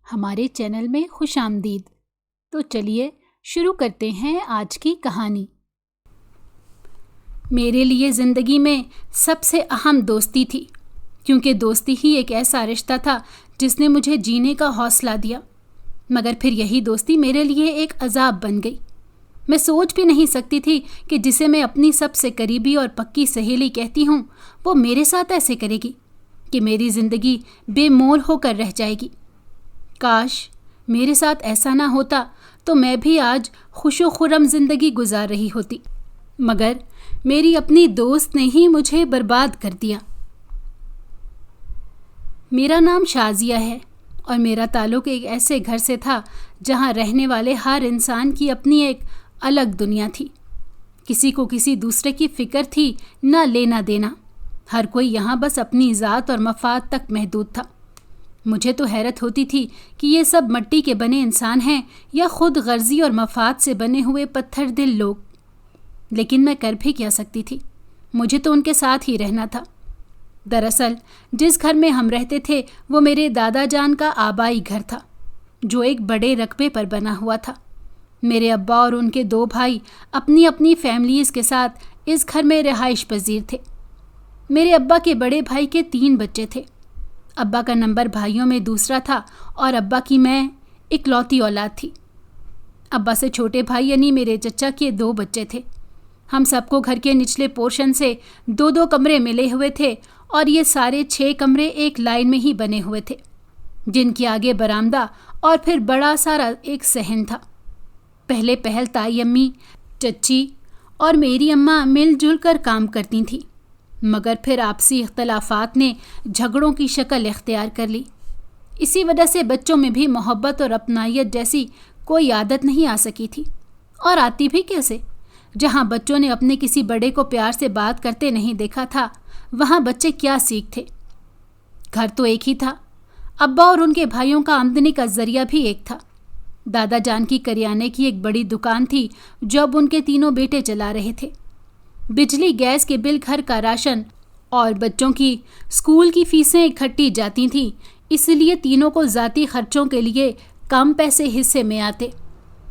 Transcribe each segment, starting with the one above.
ہمارے چینل میں خوش آمدید۔ تو چلیے شروع کرتے ہیں آج کی کہانی۔ میرے لیے زندگی میں سب سے اہم دوستی تھی، کیونکہ دوستی ہی ایک ایسا رشتہ تھا جس نے مجھے جینے کا حوصلہ دیا۔ مگر پھر یہی دوستی میرے لیے ایک عذاب بن گئی۔ میں سوچ بھی نہیں سکتی تھی کہ جسے میں اپنی سب سے قریبی اور پکی سہیلی کہتی ہوں، وہ میرے ساتھ ایسے کرے گی کہ میری زندگی بے مول ہو کر رہ جائے گی۔ کاش میرے ساتھ ایسا نہ ہوتا تو میں بھی آج خوش و خرم زندگی گزار رہی ہوتی، مگر میری اپنی دوست نے ہی مجھے برباد کر دیا۔ میرا نام شازیہ ہے اور میرا تعلق ایک ایسے گھر سے تھا جہاں رہنے والے ہر انسان کی اپنی ایک الگ دنیا تھی۔ کسی کو کسی دوسرے کی فکر تھی، نہ لینا دینا۔ ہر کوئی یہاں بس اپنی ذات اور مفاد تک محدود تھا۔ مجھے تو حیرت ہوتی تھی کہ یہ سب مٹی کے بنے انسان ہیں یا خود غرضی اور مفاد سے بنے ہوئے پتھر دل لوگ۔ لیکن میں کر بھی کیا سکتی تھی؟ مجھے تو ان کے ساتھ ہی رہنا تھا۔ دراصل جس گھر میں ہم رہتے تھے وہ میرے دادا جان کا آبائی گھر تھا، جو ایک بڑے رقبے پر بنا ہوا تھا۔ میرے ابا اور ان کے 2 بھائی اپنی اپنی فیملیز کے ساتھ اس گھر میں رہائش پذیر تھے۔ میرے ابا کے بڑے بھائی کے 3 بچے تھے۔ ابا کا نمبر بھائیوں میں دوسرا تھا اور ابا کی میں اکلوتی اولاد تھی۔ ابا سے چھوٹے بھائی یعنی میرے چچا کے 2 بچے تھے۔ ہم سب کو گھر کے نچلے پورشن سے 2 کمرے ملے ہوئے تھے اور یہ سارے 6 کمرے ایک لائن میں ہی بنے ہوئے تھے، جن کے آگے برآمدہ اور پھر بڑا سارا ایک صحن تھا۔ پہلے پہل تائی امی، چچی اور میری اماں مل جل کر کام کرتی تھیں، مگر پھر آپسی اختلافات نے جھگڑوں کی شکل اختیار کر لی۔ اسی وجہ سے بچوں میں بھی محبت اور اپنائیت جیسی کوئی عادت نہیں آ سکی تھی، اور آتی بھی کیسے؟ جہاں بچوں نے اپنے کسی بڑے کو پیار سے بات کرتے نہیں دیکھا تھا، وہاں بچے کیا سیکھتے؟ گھر تو ایک ہی تھا، ابا اور ان کے بھائیوں کا آمدنی کا ذریعہ بھی ایک تھا۔ دادا جان کی کریانے کی ایک بڑی دکان تھی جو اب ان کے 3 بیٹے چلا رہے تھے۔ بجلی، گیس کے بل، گھر کا راشن اور بچوں کی اسکول کی فیسیں اکٹھی جاتی تھیں، اس لیے تینوں کو ذاتی خرچوں کے لیے کم پیسے حصے میں آتے۔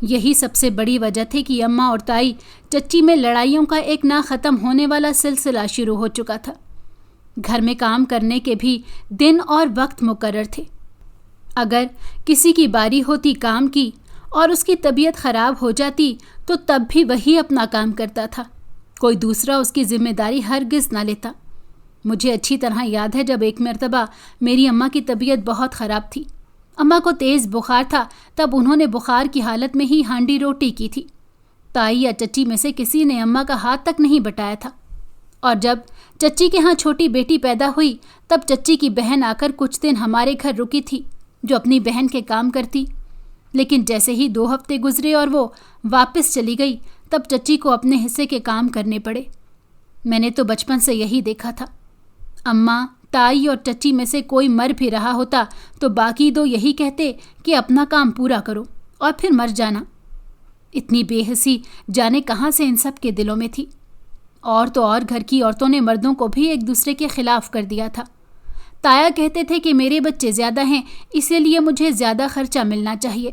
یہی سب سے بڑی وجہ تھی کہ اماں اور تائی چچی میں لڑائیوں کا ایک نہ ختم ہونے والا سلسلہ شروع ہو چکا تھا۔ گھر میں کام کرنے کے بھی دن اور وقت مقرر تھے۔ اگر کسی کی باری ہوتی کام کی اور اس کی طبیعت خراب ہو جاتی تو تب بھی وہی اپنا کام کرتا تھا، کوئی دوسرا اس کی ذمہ داری ہرگز نہ لیتا۔ مجھے اچھی طرح یاد ہے جب ایک مرتبہ میری اماں کی طبیعت بہت خراب تھی۔ اماں کو تیز بخار تھا، تب انہوں نے بخار کی حالت میں ہی ہانڈی روٹی کی تھی۔ تائی یا چچی میں سے کسی نے اماں کا ہاتھ تک نہیں بٹایا تھا، اور جب چچی کے ہاں چھوٹی بیٹی پیدا ہوئی تب چچی کی بہن آ کر کچھ دن ہمارے گھر رکی تھی، جو اپنی بہن کے کام کرتی۔ لیکن جیسے ہی 2 ہفتے گزرے اور وہ واپس چلی گئی، تب چچی کو اپنے حصے کے کام کرنے پڑے۔ میں نے تو بچپن سے یہی دیکھا تھا۔ اماں، تائی اور چچی میں سے کوئی مر بھی رہا ہوتا تو باقی 2 یہی کہتے کہ اپنا کام پورا کرو اور پھر مر جانا۔ اتنی بے حسی جانے کہاں سے ان سب کے دلوں میں تھی۔ اور تو اور گھر کی عورتوں نے مردوں کو بھی ایک دوسرے کے خلاف کر دیا تھا۔ تایا کہتے تھے کہ میرے بچے زیادہ ہیں، اسی لیے مجھے زیادہ خرچہ ملنا چاہیے،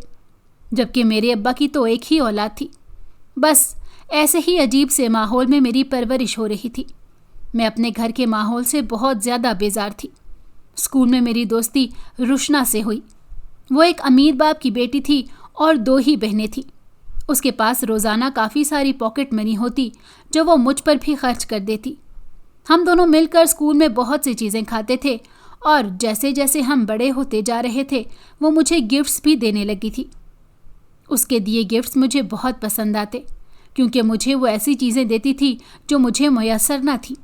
جبکہ میرے ابا کی تو ایک ہی اولاد تھی۔ بس ایسے ہی عجیب سے ماحول میں میری پرورش ہو رہی تھی۔ میں اپنے گھر کے ماحول سے بہت زیادہ بیزار تھی۔ اسکول میں میری دوستی روشنا سے ہوئی۔ وہ ایک امیر باپ کی بیٹی تھی اور 2 ہی بہنیں تھیں۔ اس کے پاس روزانہ کافی ساری پاکٹ منی ہوتی جو وہ مجھ پر بھی خرچ کر دیتی۔ ہم دونوں مل کر اسکول میں بہت سی چیزیں کھاتے تھے، اور جیسے جیسے ہم بڑے ہوتے جا رہے تھے وہ مجھے گفٹس بھی دینے لگی تھی۔ اس کے دیے گفٹس مجھے بہت پسند آتے، کیونکہ مجھے وہ ایسی چیزیں دیتی تھی جو مجھے میسر نہ تھی،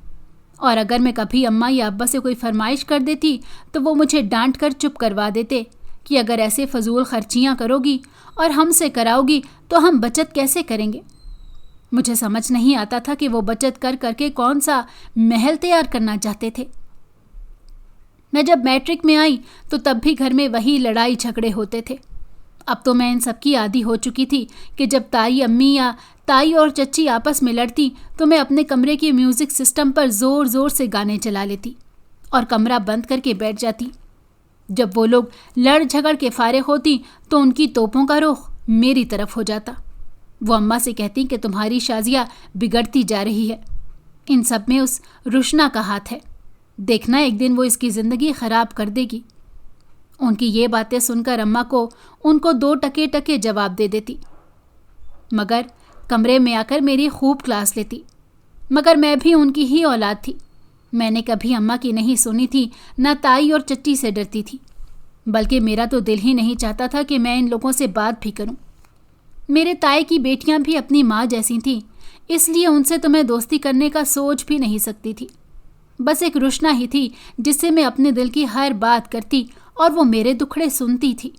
اور اگر میں کبھی اماں یا ابا سے کوئی فرمائش کر دیتی تو وہ مجھے ڈانٹ کر چپ کروا دیتے کہ اگر ایسے فضول خرچیاں کرو گی اور ہم سے کراؤ گی تو ہم بچت کیسے کریں گے؟ مجھے سمجھ نہیں آتا تھا کہ وہ بچت کر کر کے کون سا محل تیار کرنا چاہتے تھے۔ میں جب میٹرک میں آئی تو تب بھی گھر میں وہی لڑائی جھگڑے ہوتے تھے۔ اب تو میں ان سب کی عادی ہو چکی تھی کہ جب تائی امی یا تائی اور چچی آپس میں لڑتی تو میں اپنے کمرے کے میوزک سسٹم پر زور زور سے گانے چلا لیتی اور کمرہ بند کر کے بیٹھ جاتی۔ جب وہ لوگ لڑ جھگڑ کے فارغ ہوتی تو ان کی توپوں کا رخ میری طرف ہو جاتا۔ وہ اماں سے کہتی کہ تمہاری شازیہ بگڑتی جا رہی ہے، ان سب میں اس رشنا کا ہاتھ ہے، دیکھنا ایک دن وہ اس کی زندگی خراب کر دے گی۔ ان کی یہ باتیں سن کر اماں کو ان کو 2 ٹکے ٹکے جواب دے دیتی، مگر کمرے میں آ کر میری خوب کلاس لیتی۔ مگر میں بھی ان کی ہی اولاد تھی، میں نے کبھی اماں کی نہیں سنی تھی، نہ تائی اور چچی سے ڈرتی تھی، بلکہ میرا تو دل ہی نہیں چاہتا تھا کہ میں ان لوگوں سے بات بھی کروں۔ میرے تائی کی بیٹیاں بھی اپنی ماں جیسی تھیں، اس لیے ان سے تو میں دوستی کرنے کا سوچ بھی نہیں سکتی تھی۔ بس ایک رشنا ہی تھی جس سے میں اپنے دل کی ہر بات کرتی اور وہ میرے دکھڑے سنتی تھی۔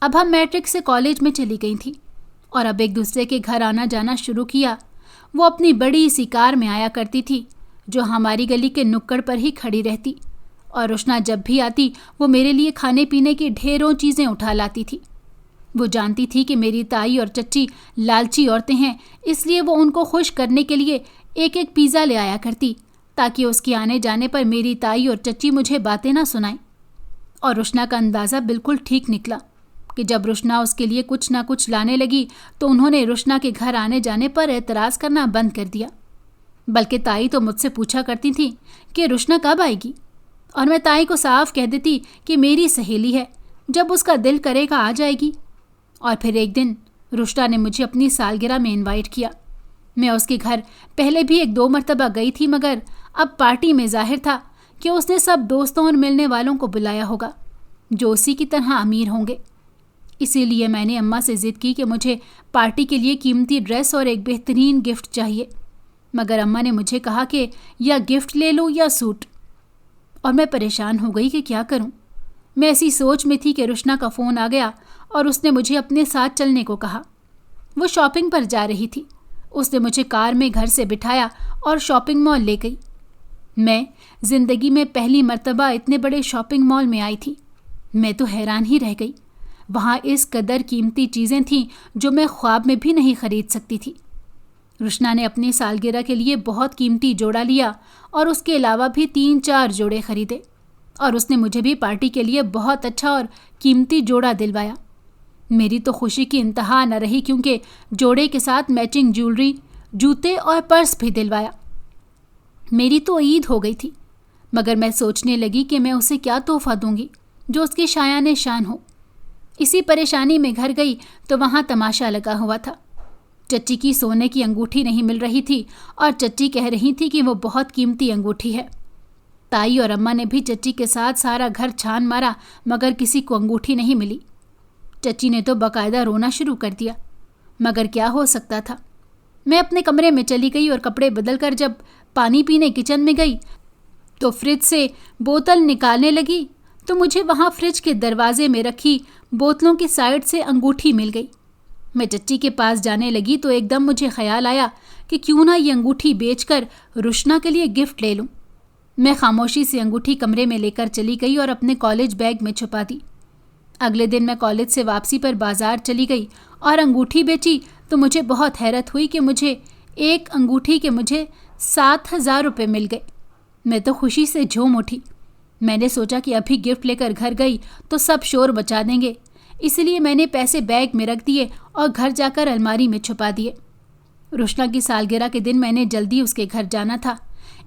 اب ہم میٹرک سے کالج میں چلی گئی تھیں اور اب ایک دوسرے کے گھر آنا جانا شروع کیا۔ وہ اپنی بڑی سی کار میں آیا کرتی تھی جو ہماری گلی کے نکڑ پر ہی کھڑی رہتی، اور رشنا جب بھی آتی وہ میرے لیے کھانے پینے کی ڈھیروں چیزیں اٹھا لاتی تھی۔ وہ جانتی تھی کہ میری تائی اور چچی لالچی عورتیں ہیں، اس لیے وہ ان کو خوش کرنے کے لیے ایک ایک پیزا لے آیا کرتی تاکہ اس کے آنے جانے پر میری تائی اور چچی مجھے باتیں نہ سنائیں۔ اور رشنا کا اندازہ بالکل ٹھیک نکلا کہ جب رشنا اس کے لیے کچھ نہ کچھ لانے لگی تو انہوں نے رشنا کے گھر آنے جانے پر اعتراض کرنا بند کر دیا، بلکہ تائی تو مجھ سے پوچھا کرتی تھی کہ رشنا کب آئے گی، اور میں تائی کو صاف کہہ دیتی کہ میری سہیلی ہے، جب اس کا دل کرے گا آ جائے گی۔ اور پھر ایک دن رشنا نے مجھے اپنی سالگرہ میں انوائٹ کیا۔ میں اس کے گھر پہلے بھی 1-2 مرتبہ گئی تھی، مگر اب پارٹی میں ظاہر تھا کہ اس نے سب دوستوں اور ملنے والوں کو بلایا ہوگا جو اسی کی طرح امیر ہوں گے۔ اسی لیے میں نے اماں سے ضد کی کہ مجھے پارٹی کے لیے قیمتی ڈریس اور ایک بہترین گفٹ چاہیے، مگر اماں نے مجھے کہا کہ یا گفٹ لے لوں یا سوٹ، اور میں پریشان ہو گئی کہ کیا کروں۔ میں ایسی سوچ میں تھی کہ رشنا کا فون آ گیا اور اس نے مجھے اپنے ساتھ چلنے کو کہا۔ وہ شاپنگ پر جا رہی تھی، اس نے مجھے کار میں گھر سے بٹھایا اور شاپنگ مال لے گئی۔ میں زندگی میں پہلی مرتبہ اتنے بڑے شاپنگ مال میں آئی تھی۔ میں تو حیران ہی رہ گئی، وہاں اس قدر قیمتی چیزیں تھیں جو میں خواب میں بھی نہیں خرید سکتی تھی۔ رشنا نے اپنی سالگرہ کے لیے بہت قیمتی جوڑا لیا اور اس کے علاوہ بھی 3-4 جوڑے خریدے، اور اس نے مجھے بھی پارٹی کے لیے بہت اچھا اور قیمتی جوڑا دلوایا۔ میری تو خوشی کی انتہا نہ رہی، کیونکہ جوڑے کے ساتھ میچنگ جیولری، جوتے اور پرس بھی دلوایا۔ میری تو عید ہو گئی تھی، مگر میں سوچنے لگی کہ میں اسے کیا تحفہ دوں گی جو اس کی شایان شان ہو۔ اسی پریشانی میں گھر گئی تو وہاں تماشا لگا ہوا تھا۔ چچی کی سونے کی انگوٹھی نہیں مل رہی تھی اور چچی کہہ رہی تھی کہ وہ بہت قیمتی انگوٹھی ہے۔ تائی اور اماں نے بھی چچی کے ساتھ سارا گھر چھان مارا، مگر کسی کو انگوٹھی نہیں ملی۔ چچی نے تو باقاعدہ رونا شروع کر دیا، مگر کیا ہو سکتا تھا۔ میں اپنے کمرے میں چلی گئی اور کپڑے بدل کر جب پانی پینے کچن میں گئی تو فریج سے بوتل نکالنے لگی تو مجھے وہاں فریج کے دروازے میں رکھی بوتلوں کی سائڈ سے انگوٹھی مل گئی۔ میں چچی کے پاس جانے لگی تو ایک دم مجھے خیال آیا کہ کیوں نہ یہ انگوٹھی بیچ کر رشنا کے لیے گفٹ لے لوں۔ میں خاموشی سے انگوٹھی کمرے میں لے کر چلی گئی اور اپنے کالج بیگ میں چھپا دی۔ اگلے دن میں کالج سے واپسی پر بازار چلی گئی اور انگوٹھی بیچی تو مجھے بہت حیرت ہوئی کہ مجھے ایک انگوٹھی کے مجھے 7,000 روپے مل گئے۔ میں تو خوشی سے جھوم اٹھی۔ میں نے سوچا کہ ابھی گفٹ لے کر گھر گئی تو سب شور مچا دیں گے، اس لیے میں نے پیسے بیگ میں رکھ دیے اور گھر جا کر الماری میں چھپا دیے۔ رشنا کی سالگرہ کے دن میں نے جلدی اس کے گھر جانا تھا،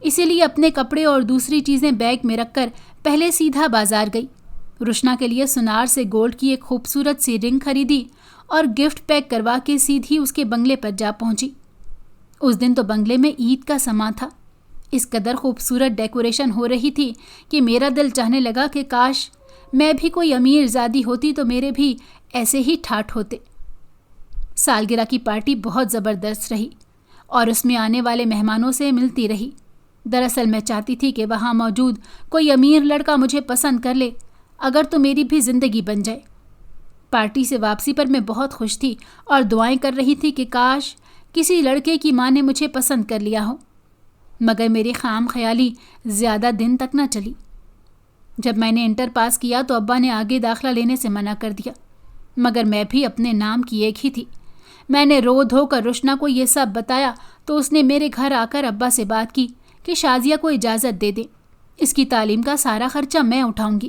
اسی لیے اپنے کپڑے اور دوسری چیزیں بیگ میں رکھ کر پہلے سیدھا بازار گئی۔ رشنا کے لیے سنار سے گولڈ کی ایک خوبصورت سی رنگ خریدی اور گفٹ پیک کروا کے سیدھی اس کے بنگلے پر جا پہنچی۔ اس دن تو بنگلے میں عید کا سماں تھا۔ اس قدر خوبصورت ڈیکوریشن ہو رہی تھی کہ میرا دل چاہنے لگا کہ کاش میں بھی کوئی امیر زادی ہوتی تو میرے بھی ایسے ہی ٹھاٹھ ہوتے۔ سالگرہ کی پارٹی بہت زبردست رہی اور اس میں آنے والے مہمانوں سے ملتی رہی۔ دراصل میں چاہتی تھی کہ وہاں موجود کوئی امیر لڑکا مجھے پسند کر لے، اگر تو میری بھی زندگی بن جائے۔ پارٹی سے واپسی پر میں بہت خوش تھی اور دعائیں کر رہی تھی کہ کاش کسی لڑکے کی ماں نے مجھے پسند کر لیا ہو، مگر میری خام خیالی زیادہ دن تک نہ چلی۔ جب میں نے انٹر پاس کیا تو ابا نے آگے داخلہ لینے سے منع کر دیا، مگر میں بھی اپنے نام کی ایک ہی تھی۔ میں نے رو دھو کر رشنا کو یہ سب بتایا تو اس نے میرے گھر آ کر ابا سے بات کی کہ شازیہ کو اجازت دے دیں، اس کی تعلیم کا سارا خرچہ میں اٹھاؤں گی۔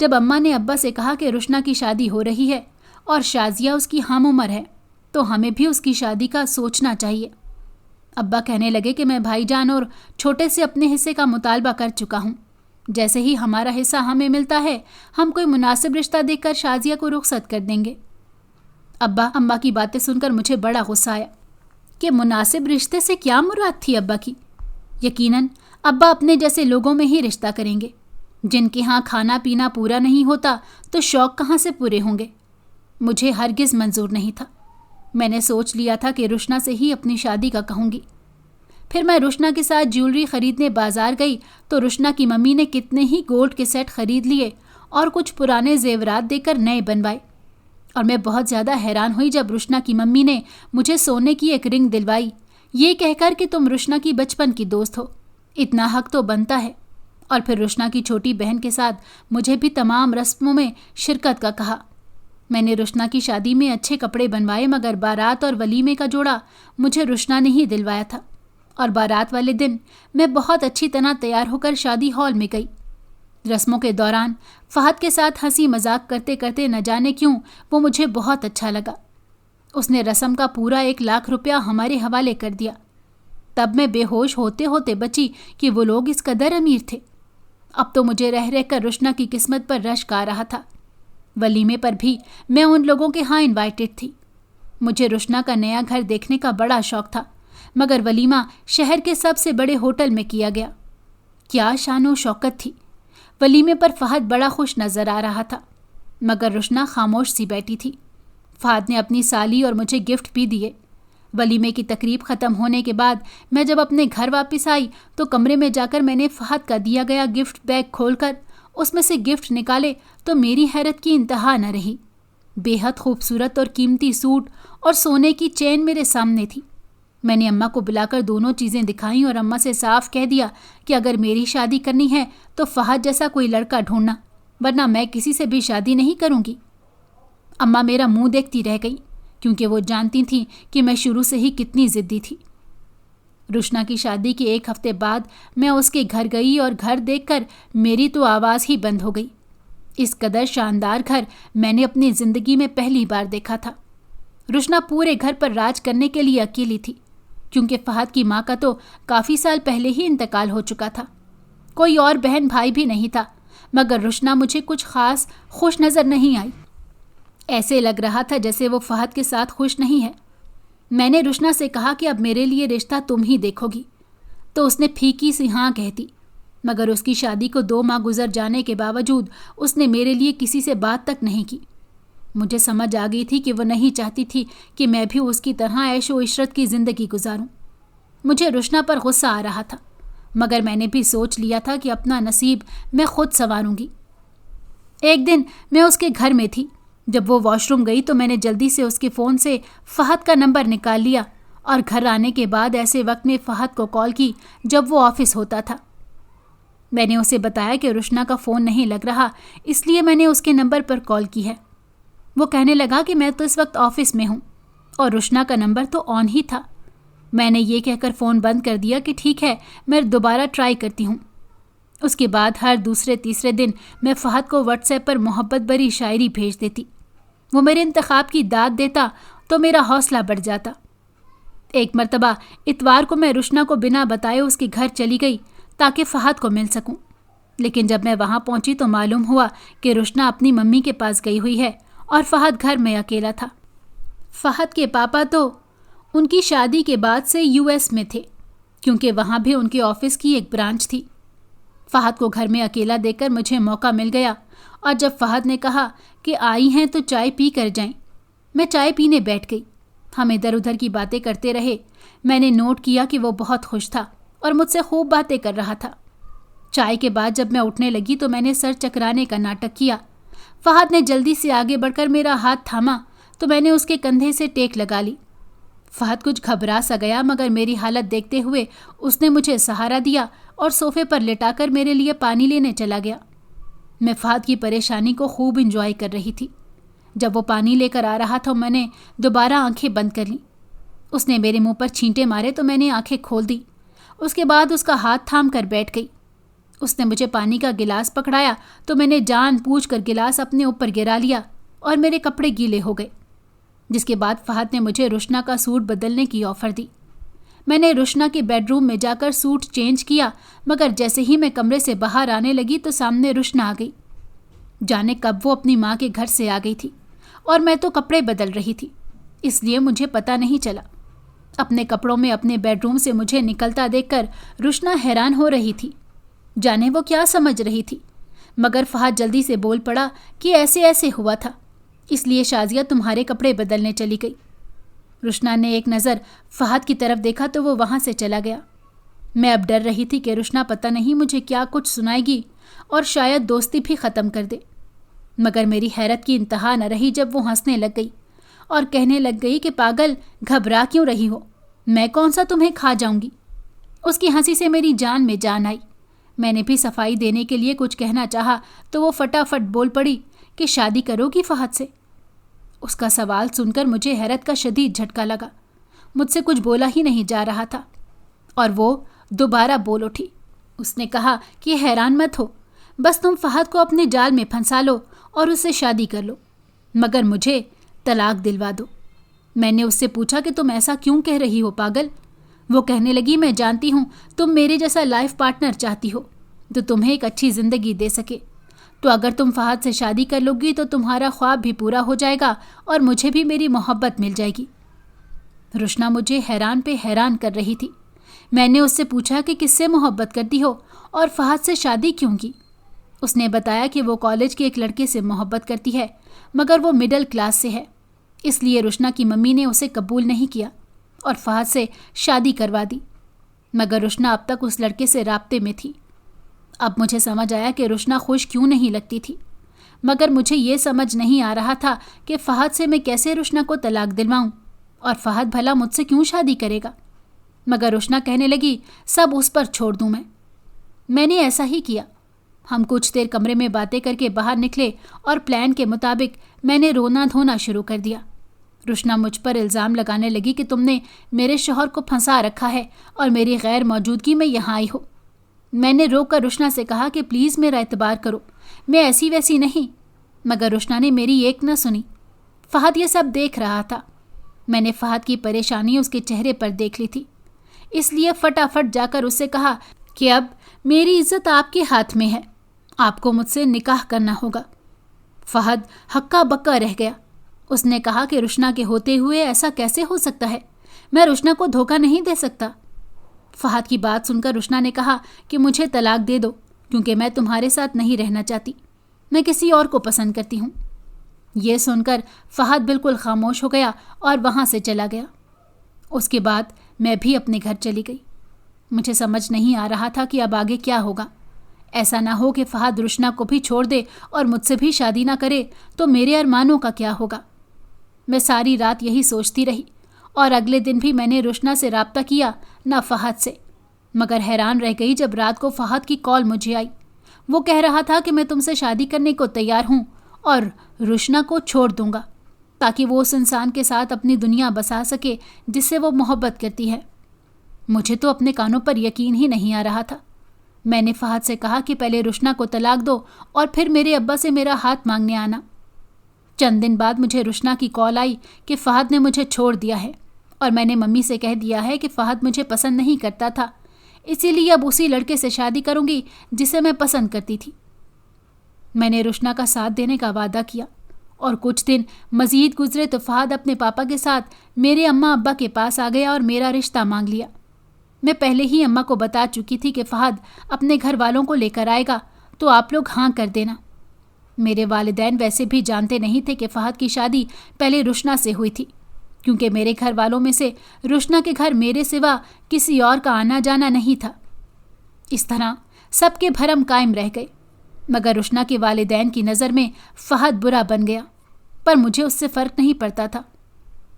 جب اماں نے ابا سے کہا کہ رشنا کی شادی ہو رہی ہے اور شازیہ اس کی ہم عمر ہے تو ہمیں بھی اس کی شادی کا سوچنا چاہیے۔ ابا کہنے لگے کہ میں بھائی جان اور چھوٹے سے اپنے حصے کا مطالبہ کر چکا ہوں، جیسے ہی ہمارا حصہ ہمیں ملتا ہے ہم کوئی مناسب رشتہ دیکھ کر شازیہ کو رخصت کر دیں گے۔ ابا اماں کی باتیں سن کر مجھے بڑا غصہ آیا کہ مناسب رشتے سے کیا مراد تھی ابا کی؟ یقیناً ابا اپنے جیسے لوگوں میں ہی رشتہ کریں گے، جن کے ہاں کھانا پینا پورا نہیں ہوتا تو شوق کہاں سے پورے ہوں گے؟ مجھے ہرگز منظور نہیں تھا۔ میں نے سوچ لیا تھا کہ رشنا سے ہی اپنی شادی کا کہوں گی۔ پھر میں رشنا کے ساتھ جیولری خریدنے بازار گئی تو رشنا کی ممی نے کتنے ہی گولڈ کے سیٹ خرید لیے اور کچھ پرانے زیورات دے کر نئے بنوائے، اور میں بہت زیادہ حیران ہوئی جب رشنا کی ممی نے مجھے سونے کی ایک رنگ دلوائی، یہ کہہ کر کہ تم رشنا کی بچپن کی دوست ہو، اتنا حق تو بنتا ہے۔ اور پھر رشنا کی چھوٹی بہن کے ساتھ مجھے بھی تمام رسموں میں شرکت کا کہا۔ میں نے رشنا کی شادی میں اچھے کپڑے بنوائے، مگر بارات اور ولیمے کا جوڑا مجھے رشنا نے ہی دلوایا تھا، اور بارات والے دن میں بہت اچھی طرح تیار ہو کر شادی ہال میں گئی۔ رسموں کے دوران فہد کے ساتھ ہنسی مذاق کرتے کرتے نہ جانے کیوں وہ مجھے بہت اچھا لگا۔ اس نے رسم کا پورا 1,00,000 روپیہ ہمارے حوالے کر دیا۔ تب میں بے ہوش ہوتے ہوتے بچی کہ وہ لوگ اس قدر امیر تھے۔ اب تو مجھے رہ رہ کر رشنا کی قسمت پر رشک آ رہا تھا۔ ولیمے پر بھی میں ان لوگوں کے ہاں انوائٹڈ تھی۔ مجھے رشنا کا نیا گھر دیکھنے کا بڑا شوق تھا، مگر ولیمہ شہر کے سب سے بڑے ہوٹل میں کیا گیا۔ کیا شان و شوکت تھی! ولیمے پر فہد بڑا خوش نظر آ رہا تھا، مگر رشنا خاموش سی بیٹھی تھی۔ فہد نے اپنی سالی اور مجھے گفٹ بھی دیے۔ ولیمے کی تقریب ختم ہونے کے بعد میں جب اپنے گھر واپس آئی تو کمرے میں جا کر میں نے فہد کا دیا گیا گفٹ بیگ کھول کر اس میں سے گفٹ نکالے تو میری حیرت کی انتہا نہ رہی۔ بے حد خوبصورت اور قیمتی سوٹ اور سونے کی چین میرے سامنے تھی۔ میں نے اماں کو بلا کر دونوں چیزیں دکھائیں اور اماں سے صاف کہہ دیا کہ اگر میری شادی کرنی ہے تو فہد جیسا کوئی لڑکا ڈھونڈنا، ورنہ میں کسی سے بھی شادی نہیں کروں گی۔ اماں میرا منہ دیکھتی رہ گئی، کیونکہ وہ جانتی تھیں کہ میں شروع سے ہی کتنی ضدی تھی۔ رشنا کی شادی کے 1 ہفتے بعد میں اس کے گھر گئی اور گھر دیکھ کر میری تو آواز ہی بند ہو گئی۔ اس قدر شاندار گھر میں نے اپنی زندگی میں پہلی بار دیکھا تھا۔ رشنا پورے گھر پر راج کرنے کے لیے اکیلی تھی، کیونکہ فہد کی ماں کا تو کافی سال پہلے ہی انتقال ہو چکا تھا۔ کوئی اور بہن بھائی بھی نہیں تھا، مگر رشنا مجھے کچھ خاص خوش نظر نہیں آئی۔ ایسے لگ رہا تھا جیسے وہ فہد کے ساتھ خوش نہیں ہے۔ میں نے رشنا سے کہا کہ اب میرے لیے رشتہ تم ہی دیکھو گی، تو اس نے پھیکی سی ہاں کہتی، مگر اس کی شادی کو 2 ماہ گزر جانے کے باوجود اس نے میرے لیے کسی سے بات تک نہیں کی۔ مجھے سمجھ آ گئی تھی کہ وہ نہیں چاہتی تھی کہ میں بھی اس کی طرح عیش و عشرت کی زندگی گزاروں۔ مجھے رشنا پر غصہ آ رہا تھا، مگر میں نے بھی سوچ لیا تھا کہ اپنا نصیب میں خود سنواروں گی۔ ایک دن میں اس کے گھر میں تھی۔ جب وہ واش روم گئی تو میں نے جلدی سے اس کے فون سے فہد کا نمبر نکال لیا اور گھر آنے کے بعد ایسے وقت میں فہد کو کال کی جب وہ آفس ہوتا تھا۔ میں نے اسے بتایا کہ رشنا کا فون نہیں لگ رہا، اس لیے میں نے اس کے نمبر پر کال کی ہے۔ وہ کہنے لگا کہ میں تو اس وقت آفس میں ہوں، اور رشنا کا نمبر تو آن ہی تھا۔ میں نے یہ کہہ کر فون بند کر دیا کہ ٹھیک ہے، میں دوبارہ ٹرائی کرتی ہوں۔ اس کے بعد ہر دوسرے تیسرے دن میں فہد کو واٹس ایپ پر محبت بھری شاعری بھیج دیتی۔ وہ میرے انتخاب کی داد دیتا تو میرا حوصلہ بڑھ جاتا۔ ایک مرتبہ اتوار کو میں رشنا کو بنا بتائے اس کے گھر چلی گئی تاکہ فہد کو مل سکوں، لیکن جب میں وہاں پہنچی تو معلوم ہوا کہ رشنا اپنی ممی کے پاس گئی ہوئی ہے اور فہد گھر میں اکیلا تھا۔ فہد کے پاپا تو ان کی شادی کے بعد سے US میں تھے، کیونکہ وہاں بھی ان کے آفس کی ایک برانچ تھی۔ فہد کو گھر میں اکیلا دیکھ کر مجھے موقع مل گیا، اور جب فہد نے کہا کہ آئی ہیں تو چائے پی کر جائیں، میں چائے پینے بیٹھ گئی۔ ہم ادھر ادھر کی باتیں کرتے رہے۔ میں نے نوٹ کیا کہ وہ بہت خوش تھا اور مجھ سے خوب باتیں کر رہا تھا۔ چائے کے بعد جب میں اٹھنے لگی تو میں نے سر چکرانے کا ناٹک کیا۔ فہد نے جلدی سے آگے بڑھ کر میرا ہاتھ تھاما تو میں نے اس کے کندھے سے ٹیک لگا لی۔ فہد کچھ گھبرا سا گیا، مگر میری حالت دیکھتے ہوئے اس نے مجھے سہارا دیا اور صوفے پر لٹا کر میرے لیے پانی لینے چلا گیا۔ میں فہد کی پریشانی کو خوب انجوائے کر رہی تھی۔ جب وہ پانی لے کر آ رہا تھا میں نے دوبارہ آنکھیں بند کر لیں۔ اس نے میرے منہ پر چھینٹے مارے تو میں نے آنکھیں کھول دی۔ اس کے بعد اس کا ہاتھ تھام کر بیٹھ گئی۔ اس نے مجھے پانی کا گلاس پکڑایا تو میں نے جان بوجھ کر گلاس اپنے اوپر گرا لیا اور میرے کپڑے گیلے ہو گئے، جس کے بعد فہد نے مجھے روشنا کا سوٹ بدلنے کی آفر دی۔ میں نے روشنا کے بیڈ روم میں جا کر سوٹ چینج کیا، مگر جیسے ہی میں کمرے سے باہر آنے لگی تو سامنے روشنا آ گئی۔ جانے کب وہ اپنی ماں کے گھر سے آ گئی تھی اور میں تو کپڑے بدل رہی تھی، اس لیے مجھے پتہ نہیں چلا۔ اپنے کپڑوں میں اپنے بیڈ روم سے مجھے نکلتا دیکھ کر روشنا حیران ہو رہی تھی، جانے وہ کیا سمجھ رہی تھی، مگر فہد جلدی سے بول پڑا کہ ایسے ایسے ہوا تھا، اس لیے شازیہ تمہارے کپڑے بدلنے چلی گئی۔ روشنا نے ایک نظر فہد کی طرف دیکھا تو وہ وہاں سے چلا گیا۔ میں اب ڈر رہی تھی کہ روشنا پتہ نہیں مجھے کیا کچھ سنائے گی اور شاید دوستی بھی ختم کر دے، مگر میری حیرت کی انتہا نہ رہی جب وہ ہنسنے لگ گئی اور کہنے لگ گئی کہ پاگل، گھبرا کیوں رہی ہو، میں کون سا تمہیں کھا جاؤں گی۔ اس کی ہنسی سے میری جان میں جان آئی۔ میں نے بھی صفائی دینے کے لیے کچھ کہنا چاہا تو وہ فٹافٹ بول پڑی کہ شادی کرو گی فہد سے۔ اس کا سوال سن کر مجھے حیرت کا شدید جھٹکا لگا۔ مجھ سے کچھ بولا ہی نہیں جا رہا تھا اور وہ دوبارہ بول اٹھی۔ اس نے کہا کہ حیران مت ہو، بس تم فہد کو اپنے جال میں پھنسا لو اور اس سے شادی کر لو، مگر مجھے طلاق دلوا دو۔ میں نے اس سے پوچھا کہ تم ایسا کیوں کہہ رہی ہو پاگل؟ وہ کہنے لگی میں جانتی ہوں تم میرے جیسا لائف پارٹنر چاہتی ہو تو تمہیں ایک اچھی زندگی دے سکے، تو اگر تم فہد سے شادی کر لو گی تو تمہارا خواب بھی پورا ہو جائے گا اور مجھے بھی میری محبت مل جائے گی۔ روشنا مجھے حیران پہ حیران کر رہی تھی۔ میں نے اس سے پوچھا کہ کس سے محبت کرتی ہو اور فہد سے شادی کیوں کی؟ اس نے بتایا کہ وہ کالج کے ایک لڑکے سے محبت کرتی ہے، مگر وہ مڈل کلاس سے ہے، اس لیے روشنا کی ممی نے اسے قبول نہیں کیا اور فہد سے شادی کروا دی، مگر روشنا اب تک اس لڑکے سے رابطے میں تھی۔ اب مجھے سمجھ آیا کہ روشنا خوش کیوں نہیں لگتی تھی، مگر مجھے یہ سمجھ نہیں آ رہا تھا کہ فہد سے میں کیسے روشنا کو طلاق دلواؤں اور فہد بھلا مجھ سے کیوں شادی کرے گا۔ مگر روشنا کہنے لگی سب اس پر چھوڑ دوں میں نے ایسا ہی کیا۔ ہم کچھ دیر کمرے میں باتیں کر کے باہر نکلے اور پلان کے مطابق میں نے رونا دھونا شروع کر دیا۔ روشنا مجھ پر الزام لگانے لگی کہ تم نے میرے شوہر کو پھنسا رکھا ہے اور میری غیر موجودگی میں یہاں آئی ہو۔ میں نے روک کر روشنا سے کہا کہ پلیز میرا اعتبار کرو، میں ایسی ویسی نہیں، مگر روشنا نے میری ایک نہ سنی۔ فہد یہ سب دیکھ رہا تھا۔ میں نے فہد کی پریشانی اس کے چہرے پر دیکھ لی تھی، اس لیے فٹافٹ جا کر اس سے کہا کہ اب میری عزت آپ کے ہاتھ میں ہے، آپ کو مجھ سے نکاح کرنا ہوگا۔ فہد ہکا بکا رہ گیا۔ اس نے کہا کہ روشنا کے ہوتے ہوئے ایسا کیسے ہو سکتا ہے، میں روشنا کو دھوکہ نہیں دے سکتا۔ فہد کی بات سن کر روشنا نے کہا کہ مجھے طلاق دے دو کیونکہ میں تمہارے ساتھ نہیں رہنا چاہتی، میں کسی اور کو پسند کرتی ہوں۔ یہ سن کر فہد بالکل خاموش ہو گیا اور وہاں سے چلا گیا۔ اس کے بعد میں بھی اپنے گھر چلی گئی۔ مجھے سمجھ نہیں آ رہا تھا کہ اب آگے کیا ہوگا۔ ایسا نہ ہو کہ فہد روشنا کو بھی چھوڑ دے اور مجھ سے بھی شادی نہ کرے تو میرے ارمانوں کا کیا ہوگا۔ میں ساری رات یہی سوچتی رہی اور اگلے دن بھی میں نے روشنا سے رابطہ کیا نہ فہد سے، مگر حیران رہ گئی جب رات کو فہد کی کال مجھے آئی۔ وہ کہہ رہا تھا کہ میں تم سے شادی کرنے کو تیار ہوں اور روشنا کو چھوڑ دوں گا تاکہ وہ اس انسان کے ساتھ اپنی دنیا بسا سکے جس سے وہ محبت کرتی ہے۔ مجھے تو اپنے کانوں پر یقین ہی نہیں آ رہا تھا۔ میں نے فہد سے کہا کہ پہلے روشنا کو طلاق دو اور پھر میرے ابا سے میرا ہاتھ مانگنے آنا۔ چند دن بعد مجھے روشنا کی کال آئی کہ فہد نے مجھے چھوڑ دیا ہے اور میں نے ممی سے کہہ دیا ہے کہ فہد مجھے پسند نہیں کرتا تھا، اسی لیے اب اسی لڑکے سے شادی کروں گی جسے میں پسند کرتی تھی۔ میں نے روشنا کا ساتھ دینے کا وعدہ کیا اور کچھ دن مزید گزرے تو فہد اپنے پاپا کے ساتھ میرے اماں ابا کے پاس آ گیا اور میرا رشتہ مانگ لیا۔ میں پہلے ہی اماں کو بتا چکی تھی کہ فہد اپنے گھر والوں کو لے کر آئے گا تو آپ لوگ ہاں کر دینا۔ میرے والدین ویسے بھی جانتے نہیں تھے کہ فہد کی شادی پہلے روشنا سے ہوئی تھی، کیونکہ میرے گھر والوں میں سے روشنا کے گھر میرے سوا کسی اور کا آنا جانا نہیں تھا۔ اس طرح سب کے بھرم قائم رہ گئے، مگر روشنا کے والدین کی نظر میں فہد برا بن گیا، پر مجھے اس سے فرق نہیں پڑتا تھا۔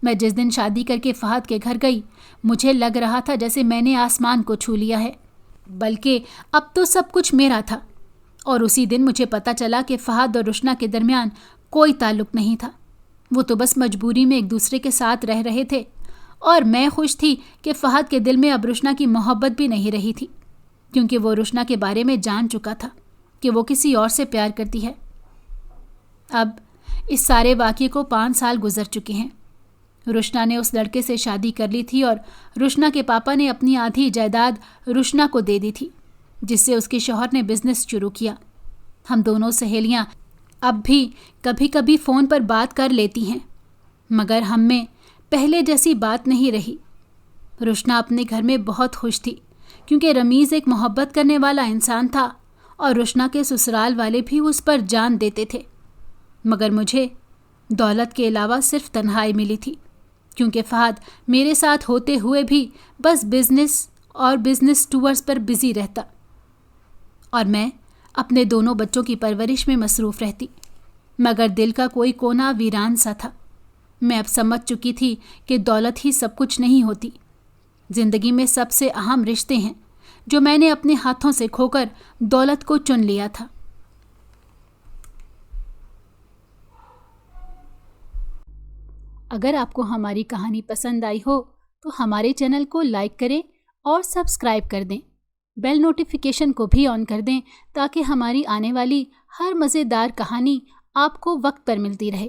میں جس دن شادی کر کے فہد کے گھر گئی مجھے لگ رہا تھا جیسے میں نے آسمان کو چھو لیا ہے، بلکہ اب تو سب کچھ میرا تھا۔ اور اسی دن مجھے پتہ چلا کہ فہد اور روشنا کے درمیان کوئی تعلق نہیں تھا، وہ تو بس مجبوری میں ایک دوسرے کے ساتھ رہ رہے تھے، اور میں خوش تھی کہ فہد کے دل میں اب روشنا کی محبت بھی نہیں رہی تھی، کیونکہ وہ رشنا کے بارے میں جان چکا تھا کہ وہ کسی اور سے پیار کرتی ہے۔ اب اس سارے واقعے کو 5 سال گزر چکے ہیں۔ رشنا نے اس لڑکے سے شادی کر لی تھی اور رشنا کے پاپا نے اپنی آدھی جائیداد رشنا کو دے دی تھی، جس سے اس کے شوہر نے بزنس شروع کیا۔ ہم دونوں سہیلیاں اب بھی کبھی کبھی فون پر بات کر لیتی ہیں، مگر ہم میں پہلے جیسی بات نہیں رہی۔ رشنا اپنے گھر میں بہت خوش تھی کیونکہ رمیز ایک محبت کرنے والا انسان تھا اور رشنا کے سسرال والے بھی اس پر جان دیتے تھے، مگر مجھے دولت کے علاوہ صرف تنہائی ملی تھی، کیونکہ فہد میرے ساتھ ہوتے ہوئے بھی بس بزنس اور بزنس ٹورز پر بزی رہتا اور میں اپنے دونوں بچوں کی پرورش میں مصروف رہتی، مگر دل کا کوئی کونا ویران سا تھا۔ میں اب سمجھ چکی تھی کہ دولت ہی سب کچھ نہیں ہوتی۔ زندگی میں سب سے اہم رشتے ہیں جو میں نے اپنے ہاتھوں سے کھو کر دولت کو چن لیا تھا۔ اگر آپ کو ہماری کہانی پسند آئی ہو تو ہمارے چینل کو لائک کریں اور سبسکرائب کر دیں۔ بیل نوٹیفیکیشن کو بھی آن کر دیں تاکہ ہماری آنے والی ہر مزیدار کہانی آپ کو وقت پر ملتی رہے۔